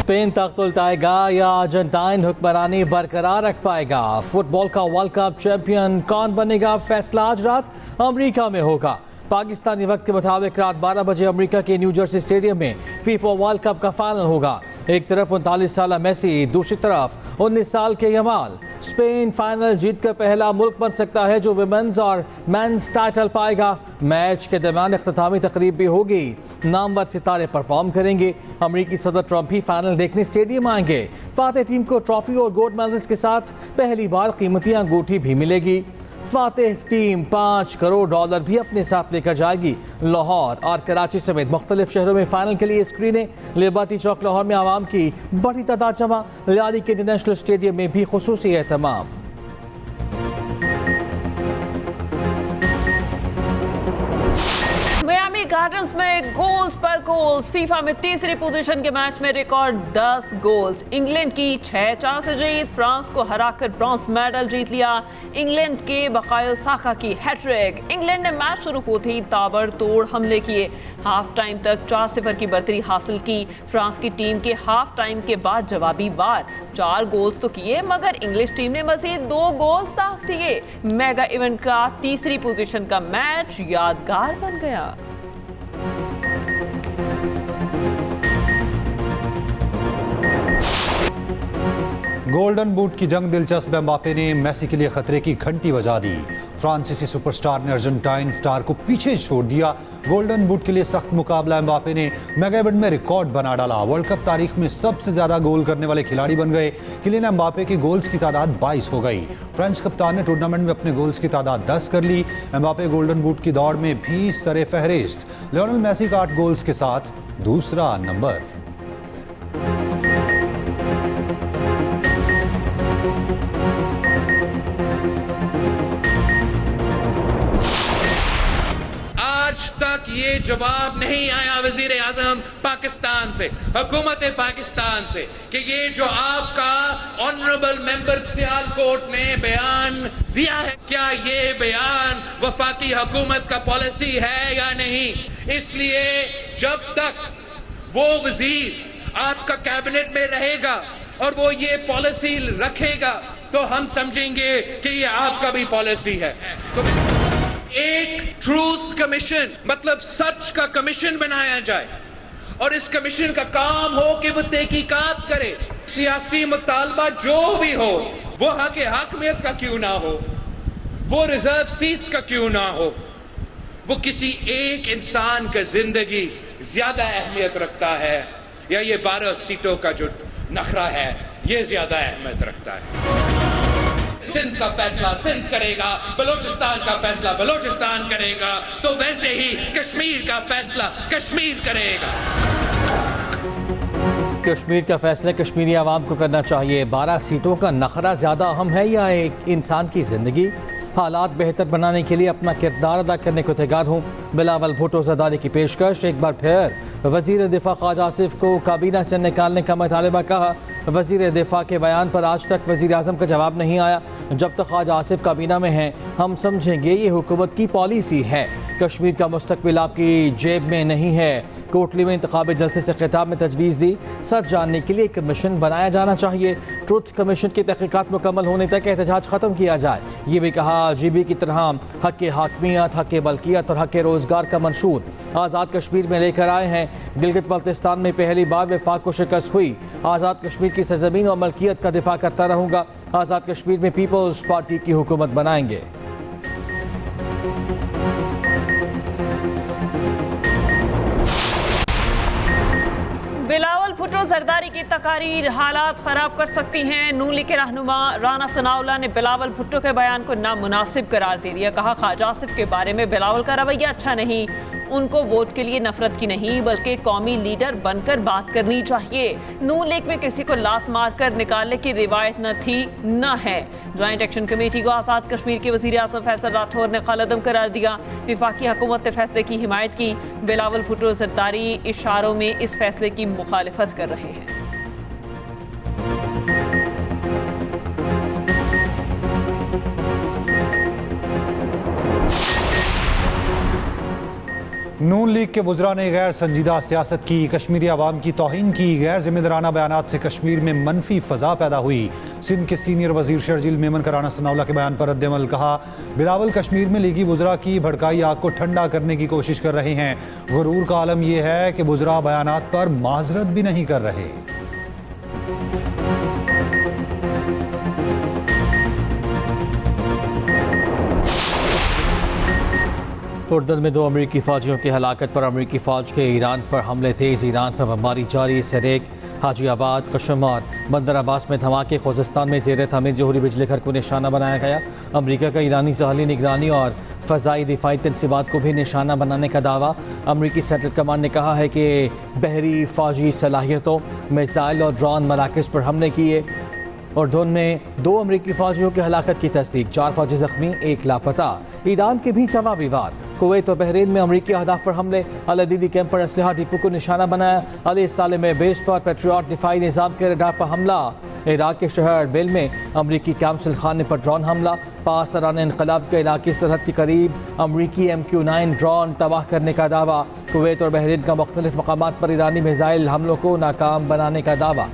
Spain तख्त उल्टाएगा या Argentine हुक्मरानी बरकरार रख पाएगा? फुटबॉल का वर्ल्ड कप चैंपियन कौन बनेगा, फैसला आज रात अमेरिका में होगा। पाकिस्तानी वक्त के मुताबिक रात 12 बजे अमेरिका के न्यू जर्सी स्टेडियम में फीफा वर्ल्ड कप का फाइनल होगा। एक तरफ 39 साल मेसी, दूसरी तरफ 19 साल के यमाल। स्पेन फाइनल जीतकर पहला मुल्क बन सकता है जो विमेंस और मेंस टाइटल पाएगा। मैच के दरमियान इख्तितामी तकरीब भी होगी। नामवर सितारे परफॉर्म करेंगे। अमेरिकी सदर ट्रंप भी फाइनल देखने स्टेडियम आएंगे। फातेह टीम को ट्रॉफी और गोल्ड मेडल्स के साथ पहली बार कीमती अंगूठी भी मिलेगी। फातेह टीम $5 करोड़ भी अपने साथ लेकर जाएगी। लाहौर और कराची समेत मुख्तलिफ शहरों में फाइनल के लिए स्क्रीनें। लिबर्टी चौक लाहौर में आवाम की बड़ी तादाद जमा। लियारी के इंटरनेशनल स्टेडियम में भी खुसूसी एहतमाम। मियामी गार्डन्स में गोल्स पर गोल्स। फीफा में तीसरी पोजीशन के मैच में रिकॉर्ड 10 गोल्स। इंग्लैंड की 6-4 से जीत, फ्रांस को हराकर ब्रॉन्ज मेडल जीत लिया। इंग्लैंड के बकायो साका की हैट्रिक। इंग्लैंड ने मैच शुरू होते ही ताबड़तोड़ हमले किए। हाफ टाइम तक 4-0 की बढ़तरी हासिल की। फ्रांस की टीम के हाफ टाइम के बाद जवाबी वार 4 गोल्स तो किए, मगर इंग्लिश टीम ने मजीद 2 गोल्स दाग दिए। मेगा इवेंट का तीसरी पोजीशन का मैच यादगार बन गया। गोल्डन बूट की जंग दिलचस्प। एम्बापे ने मेसी के लिए खतरे की घंटी बजा दी। फ्रांसीसी सुपरस्टार ने अर्जेंटाइन स्टार को पीछे छोड़ दिया। गोल्डन बूट के लिए सख्त मुकाबला। एम्बापे ने मेगा इवेंट में रिकॉर्ड बना डाला। वर्ल्ड कप तारीख में सबसे ज्यादा गोल करने वाले खिलाड़ी बन गए। किलियन एम्बापे की गोल्स की तादाद 22 हो गई। फ्रेंच कप्तान ने टूर्नामेंट में अपने गोल्स की तादाद 10 कर ली। एम्बापे गोल्डन बूट की दौड़ में भी सरे फहरिस्त। लियोनेल मेसी का 8 गोल्स के साथ दूसरा नंबर। आज तक ये जवाब नहीं आया वजीर आजम पाकिस्तान से, हुकूमत पाकिस्तान से, कि ये जो आपका ऑनरेबल मेंबर सियालकोट ने बयान दिया है, क्या ये बयान वफाकी हुकूमत का पॉलिसी है या नहीं। इसलिए जब तक वो वजीर आपका कैबिनेट में रहेगा और वो ये पॉलिसी रखेगा तो हम समझेंगे कि ये आपका भी पॉलिसी है। तो एक ट्रूथ कमीशन, मतलब सच का कमीशन बनाया जाए और इस कमीशन का काम हो कि वो तहकीकात करे। सियासी मुतालबा जो भी हो, वो हक हाकमियत का क्यों ना हो, वो रिजर्व सीट्स का क्यों ना हो, वो किसी एक इंसान का जिंदगी ज्यादा अहमियत रखता है या ये 12 सीटों का जो नखरा है ये ज्यादा अहमियत रखता है। सिंध का फैसला सिंध करेगा, बलोचिस्तान का फैसला बलोचिस्तान करेगा, तो वैसे ही कश्मीर का फैसला कश्मीर करेगा। कश्मीर का फैसला कश्मीरी आवाम को करना चाहिए। 12 सीटों का नखरा ज़्यादा अहम है या एक इंसान की ज़िंदगी? हालात बेहतर बनाने के लिए अपना किरदार अदा करने को तैयार हूँ। बिलावल भुट्टो ज़रदारी की पेशकश। एक बार फिर वज़ीर दिफा ख्वाजा आसिफ को काबीना से निकालने का मुतालबा कहा। वज़ीर दिफा के बयान पर आज तक वज़ीर आज़म का जवाब नहीं आया। जब तक ख्वाजा आसिफ काबीना में हैं हम समझेंगे ये हुकूमत की पॉलिसी है। कश्मीर का मुस्तकबिल आपकी जेब में नहीं है। कोटली में इंतखाबी जलसे से खिताब में तजवीज़ दी, सच जानने के लिए एक कमीशन बनाया जाना चाहिए। ट्रुथ कमीशन की तहकीकात मुकम्मल होने तक एहतजाज ख़त्म किया जाए। ये भी कहा जीबी की तरह हक़ हाकमियत, हक़ मलकियत और हक़ रोज़गार का मंशूर आज़ाद कश्मीर में लेकर आए हैं। गिलगित बल्तिस्तान में पहली बार वफाक को शिकस्त हुई। आज़ाद कश्मीर की सरज़मीन और मलकियत का दिफा करता रहूँगा। आज़ाद कश्मीर में पीपल्स पार्टी की हुकूमत बनाएंगे। बिलावल भुट्टो जरदारी की तकारीर हालात खराब कर सकती हैं। नून लीग के रहनुमा राना सनाउल्लाह ने बिलावल भुट्टो के बयान को नामुनासिब करार दे दिया। कहा ख्वाजा आसिफ के बारे में बिलावल का रवैया अच्छा नहीं। उनको वोट के लिए नफरत की नहीं बल्कि कौमी लीडर बनकर बात करनी चाहिए। नून लीग में किसी को लात मारकर निकालने की रिवायत न थी न है। ज्वाइंट एक्शन कमेटी को आज़ाद कश्मीर के वज़ीर आज़म फैसल राठौर ने कलअदम करार दिया। वफाकी हुकूमत ने फैसले की हिमायत की। बिलावल भुट्टो जरदारी इशारों में इस फैसले की मुखालिफत कर रहे हैं। नून लीग के वज़रा ने गैर संजीदा सियासत की, कश्मीरी अवाम की तौहीन की, गैर जिम्मेदाराना बयानात से कश्मीर में मनफी फ़ज़ा पैदा हुई। सिंध के सीनियर वज़ीर शर्जील मेमन का राना सनाउल्लाह के बयान पर रद्द-ए-अमल, कहा बिलावल कश्मीर में लीगी वज़रा की भड़काई आग को ठंडा करने की कोशिश कर रहे हैं। गुरूर का आलम यह है कि वज़रा बयानात पर माजरत भी नहीं कर रहे। उर्दन में 2 अमरीकी फ़ौजियों की हलाकत पर अमरीकी फ़ौज के ईरान पर हमले तेज़, ईरान पर बमबारी जारी। सरेक, हाजीआबाद, कशम और बंदर अब्बास में धमाके। खुज़स्तान में ज़ेर तमीर जोहरी बिजली घर को निशाना बनाया गया। अमरीका का ईरानी सहली निगरानी और फ़ज़ाई दिफाई तनसीबात को भी निशाना बनाने का दावा। अमरीकी सेंट्रल कमांड ने कहा है कि बहरी फ़ौजी सलाहियतों, मिसाइल और ड्रोन मराकज़ पर हमले किए। उर्दन में 2 अमरीकी फ़ौजियों की हलाकत की तस्दीक, 4 फ़ौजी ज़ख्मी, 1 लापता। ईरान के भी जवाबी वार। कुवैत और बहरीन में अमरीकी अहदाफ पर हमले। अल-अदीदी कैंप पर असलहा डिपो को निशाना बनाया। अली साले में बेस पर पेट्रियट दिफाई निज़ाम के रडार पर हमला। इराक के शहर बेल में अमरीकी कैंसल खाने पर ड्रोन हमला। पास दौरान इनकलाब के इलाके सरहद के करीब अमरीकी MQ-9 ड्रोन तबाह करने का दावा। कुवैत और बहरीन का मुख्तलिफ मकामात पर ईरानी मिसाइल हमलों को नाकाम बनाने का दावा।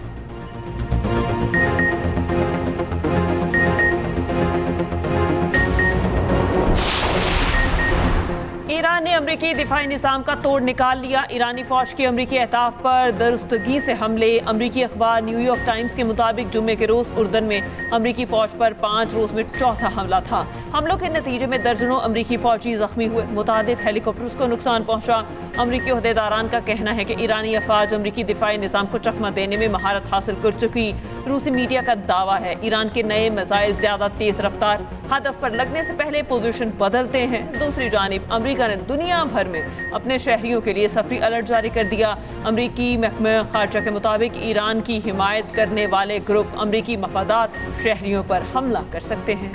ईरान ने अमरीकी दिफाई निज़ाम का तोड़ निकाल लिया। ईरानी फौज की अमरीकी अहदाफ पर दुरुस्तगी से हमले। अमरीकी अखबार न्यूयॉर्क टाइम्स के मुताबिक जुम्मे के रोज़ उर्दन में अमरीकी फौज पर 5 रोज़ में चौथा हमला था। हमलों के नतीजे में दर्जनों अमरीकी फौजी जख्मी हुए, मुतादिद हेलीकॉप्टर्स को नुकसान पहुंचा। अमरीकी ओहदेदारान का कहना है कि ईरानी अफवाज अमरीकी दिफाई निज़ाम को चकमा देने में महारत हासिल कर चुकी। रूसी मीडिया का दावा है ईरान के नए मिसाइल ज़्यादा तेज़ रफ्तार, हदफ पर लगने से पहले पोजीशन बदलते हैं। दूसरी जानिब अमरीका ने दुनिया भर में अपने शहरियों के लिए सफरी अलर्ट जारी कर दिया। अमरीकी महकमा खारजा के मुताबिक ईरान की हिमायत करने वाले ग्रुप अमरीकी मफादात शहरियों पर हमला कर सकते हैं।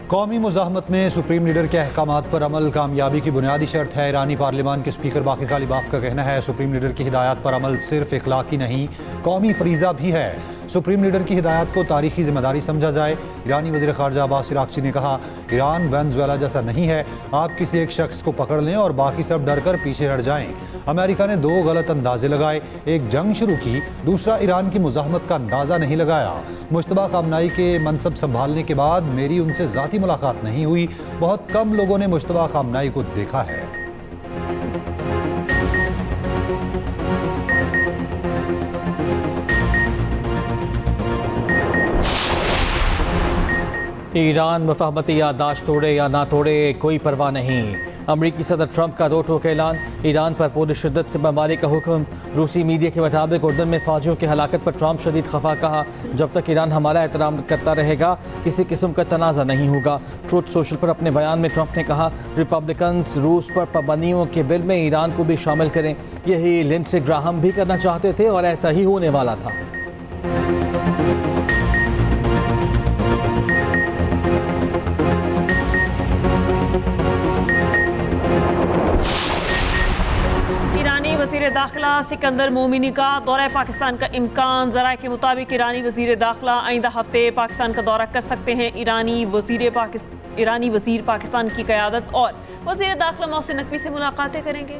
कौमी मुज़ाहमत में सुप्रीम लीडर के अहकामात पर अमल कामयाबी की बुनियादी शर्त है। ईरानी पार्लियामान के स्पीकर बाकिर कालिबाफ का कहना है सुप्रीम लीडर की हिदायत पर अमल सिर्फ इखलाकी नहीं, कौमी फरीज़ा भी है। सुप्रीम लीडर की हिदायत को तारीखी जिम्मेदारी समझा जाए। ईरानी वज़ीर ख़ारजा अब्बास इराक़ची ने कहा ईरान वेनेज़ुएला जैसा नहीं है, आप किसी एक शख्स को पकड़ लें और बाकी सब डर कर पीछे हट जाएं। अमेरिका ने 2 गलत अंदाजे लगाए, एक जंग शुरू की, दूसरा ईरान की मुज़ाहमत का अंदाज़ा नहीं लगाया। मुश्तबा खामनाई के मनसब संभालने के बाद मेरी उनसे ज़ाती मुलाकात नहीं हुई, बहुत कम लोगों ने मुश्तबा खामनाई को देखा है। ईरान मुफाहमती याददाश्त तोड़े या ना तोड़े कोई परवाह नहीं। अमरीकी सदर ट्रंप का 2 टोक ऐलान। ईरान पर पूरी शिद्दत से बमबारी का हुक्म। रूसी मीडिया के मुताबिक उर्दन में फ़ौजियों की हलाकत पर ट्रंप शदीद खफा, कहा जब तक ईरान हमारा एहतराम करता रहेगा किसी किस्म का तनाज़ा नहीं होगा। ट्रुथ सोशल पर अपने बयान में ट्रंप ने कहा रिपब्लिकन्स रूस पर पाबंदियों के बिल में ईरान को भी शामिल करें। यही लिंडसे ग्राहम भी करना चाहते थे और ऐसा ही होने वाला था। वज़ीर दाखिला सिकंदर मोमिनी का दौरा पाकिस्तान का इम्कान। ज़राए के मुताबिक ईरानी वज़ीर दाखिला आइंदा हफ्ते पाकिस्तान का दौरा कर सकते हैं। ईरानी वज़ीर पाकिस्तान की क़यादत और वज़ीर दाखिला मोहसिन नकवी से मुलाकातें करेंगे।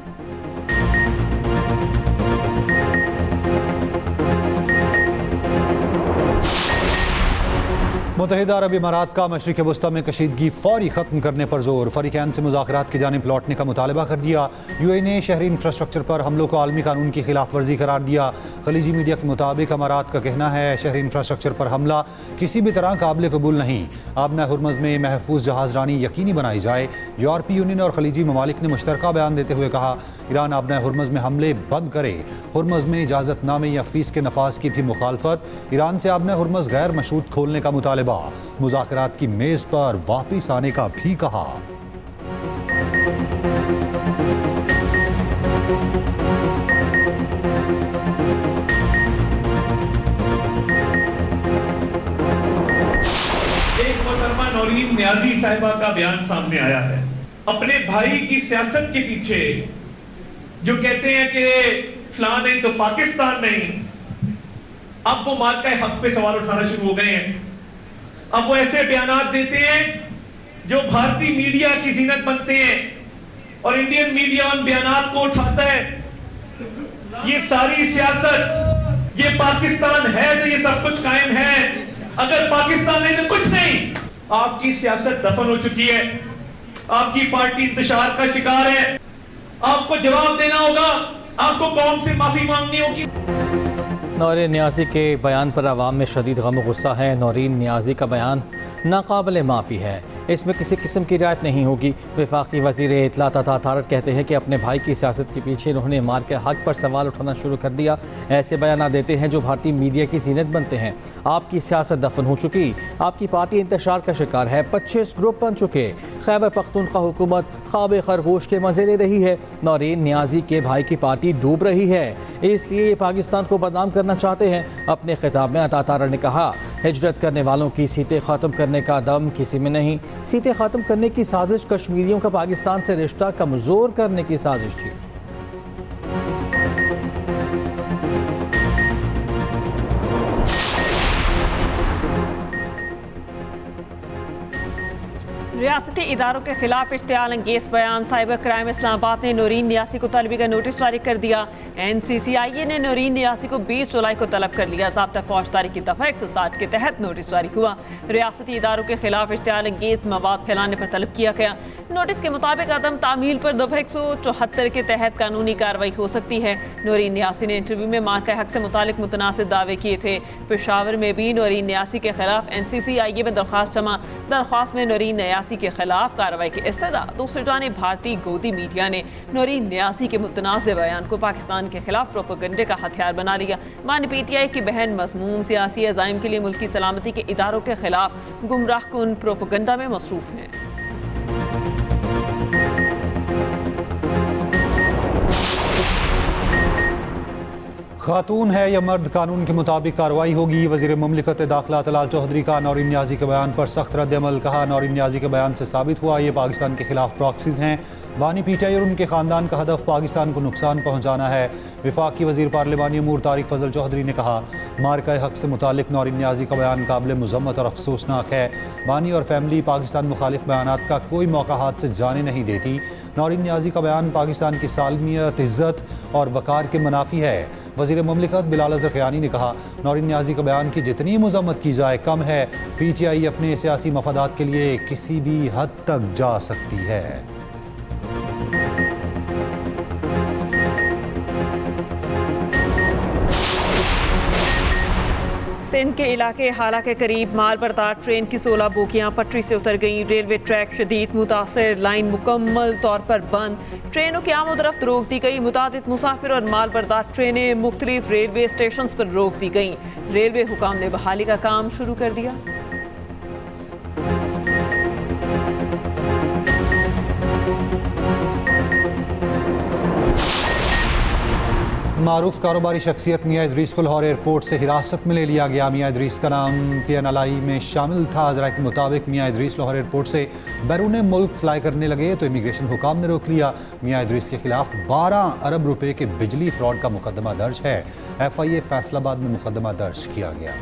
मुत्तहिदा अरब इमारात का मशरिक़ वस्ता में कशीदगी फौरी ख़त्म करने पर जोर। फरीक़ैन से मुज़ाकरात की जानिब लौटने का मुतालबा कर दिया। UAE ने शहरी इंफ्रास्ट्रक्चर पर हमलों को आलमी कानून की खिलाफ वर्जी करार दिया। खलीजी मीडिया के मुताबिक अमारात का कहना है शहरी इंफ्रास्ट्रक्चर पर हमला किसी भी तरह काबिल कबूल नहीं। आबना हुर्मज़ में महफूज जहाज़रानी यकीनी बनाई जाए। यूरोपीय यूनियन और खलीजी ममालिक ने मुश्तरका बयान देते हुए कहा ईरान आबना हुर्मज़ में हमले बंद करे। हुर्मज़ में इजाज़तनामे या फ़ीस के नफाज की भी मुखालफत। ईरान से आबना हुर्मज़ गैर मशरूत खोलने का मुतालबा। मुज़ाकरात की मेज़ पर वापिस आने का भी कहा। एक मोहतरमा नौरीन न्याजी साहिबा का बयान सामने आया है अपने भाई की सियासत के पीछे, जो कहते हैं कि फलां नहीं तो पाकिस्तान नहीं। अब वो मार्का हक पे सवाल उठाना शुरू हो गए हैं। अब वो ऐसे बयानात देते हैं जो भारतीय मीडिया की जीनत बनते हैं और इंडियन मीडिया उन बयानात को उठाता है। ये सारी सियासत, ये पाकिस्तान है तो ये सब कुछ कायम है, अगर पाकिस्तान नहीं तो कुछ नहीं। आपकी सियासत दफन हो चुकी है, आपकी पार्टी इंतशार का शिकार है। आपको जवाब देना होगा, आपको कौम से माफी मांगनी होगी। नौरीन नियाज़ी के बयान पर आवाम में शदीद गम गुस्सा है। नौरीन नियाज़ी का बयान नाकाबिल माफ़ी है, इसमें किसी किस्म की रियायत नहीं होगी। वफाकी वज़ीर इत्तला तथा अथारत कहते हैं कि अपने भाई की सियासत के पीछे उन्होंने मार के हक पर सवाल उठाना शुरू कर दिया। ऐसे बयान देते हैं जो भारतीय मीडिया की जीनत बनते हैं। आपकी सियासत दफन हो चुकी, आपकी पार्टी इंतशार का शिकार है, 25 ग्रुप बन चुके। खैबर पख्तूनख्वा हुकूमत ख्वाब खरगोश के मज़े ले रही है। नौरीन नियाज़ी के भाई की पार्टी डूब रही है, इसलिए ये पाकिस्तान को बदनाम करना चाहते हैं। अपने खिताब में अतातारा ने कहा, हिजरत करने वालों की सीटें ख़त्म करने का दम किसी में नहीं। सीटें ख़त्म करने की साजिश कश्मीरियों का पाकिस्तान से रिश्ता कमज़ोर करने की साजिश थी। रियासती इदारों के खिलाफ इश्तियाल अंगेज बयान। साइबर क्राइम इस्लामाबाद ने नौरीन नियाज़ी को तलबी का नोटिस जारी कर दिया। NCCIA ने नौरीन नियाज़ी को 20 जुलाई को तलब कर लिया। ज़ाब्ता फौजदारी की दफ़ा 160 के तहत नोटिस जारी हुआ। रियासती इदारों के खिलाफ इश्तियाल अंगेज मवाद फैलाने पर तलब किया गया। नोटिस के मुताबिक अदम तामील पर दफ़ा 174 के तहत कानूनी कार्रवाई हो सकती है। नौरीन नियाज़ी ने इंटरव्यू में मार्का हक से मुतालिक मुतनासिब दावे किए थे। पेशावर में भी नौरीन नियाज़ी के खिलाफ NCCIA में दरख्वास्त जमा। दरख्वास्त में नौरीन नियाज़ी के खिलाफ कार्रवाई की इस्तदा। दूसरी जानिब भारतीय गोदी मीडिया ने नौरीन नियाज़ी के मुतनाज़ बयान को पाकिस्तान के खिलाफ प्रोपेगेंडे का हथियार बना लिया। मानी PTI की बहन मज़मूम सियासी अज़ाइम के लिए मुल्की सलामती के इदारों के खिलाफ गुमराह कुन प्रोपेगेंडा में मसरूफ़ हैं। खातून है या मर्द, कानून के मुताबिक कार्रवाई होगी। वज़ीर मुमलिकत दाखिला तलाल चौधरी का नौरीन नियाज़ी के बयान पर सख्त रद्द-ए-अमल। कहा, नौरीन नियाज़ी के बयान से साबित हुआ ये पाकिस्तान के खिलाफ प्रॉक्सीज़ हैं। बानी PTI और उनके ख़ानदान का हदफ पाकिस्तान को नुकसान पहुँचाना है। वफाकी वज़ीर पार्लिमानी अमूर तारिक फ़ज़ल चौधरी ने कहा, मार्का हक से मुतालिक नौरीन नियाज़ी का बयान काबिल मुज़म्मत और अफसोसनाक है। बानी और फैमिली पाकिस्तान मुखालिफ बयानात का कोई मौका हाथ से जाने नहीं देती। नौरीन नियाज़ी का बयान पाकिस्तान की सालमियत, इज़्ज़त और वक़ार के मुनाफी है। वज़ीर मुमलिकत बिलाल अज़हर ख़यानी ने कहा, नौरीन नियाज़ी का बयान की जितनी मुज़म्मत की जाए कम है। PTI अपने सियासी मफादात के लिए किसी भी हद तक जा सकती है। सिंध के इलाके हाला के करीब माल बरदार ट्रेन की 16 बोगियां पटरी से उतर गईं। रेलवे ट्रैक शदीद मुतासर, लाइन मुकम्मल तौर पर बंद। ट्रेनों की आमद-ओ-रफ्त रोक दी गई। मुतादिद मुसाफिर और माल बरदार ट्रेनें मुख्तलिफ रेलवे स्टेशन पर रोक दी गईं। रेलवे हुकाम ने बहाली का काम शुरू कर दिया। मारूफ कारोबारी शख्सियत मियाँ इदरीस को लाहौर एयरपोर्ट से हिरासत में ले लिया गया। मियाँ इदरीस का नाम PNLI में शामिल था। ज़रा के मुताबिक मियाँ इदरीस लाहौर एयरपोर्ट से बैरून मुल्क फ्लाई करने लगे तो इमिग्रेशन हुकाम ने रोक लिया। मियाँ इदरीस के खिलाफ 12 अरब रुपए के बिजली फ्रॉड का मुकदमा दर्ज है। FIA फैसलाबाद में मुकदमा दर्ज किया गया।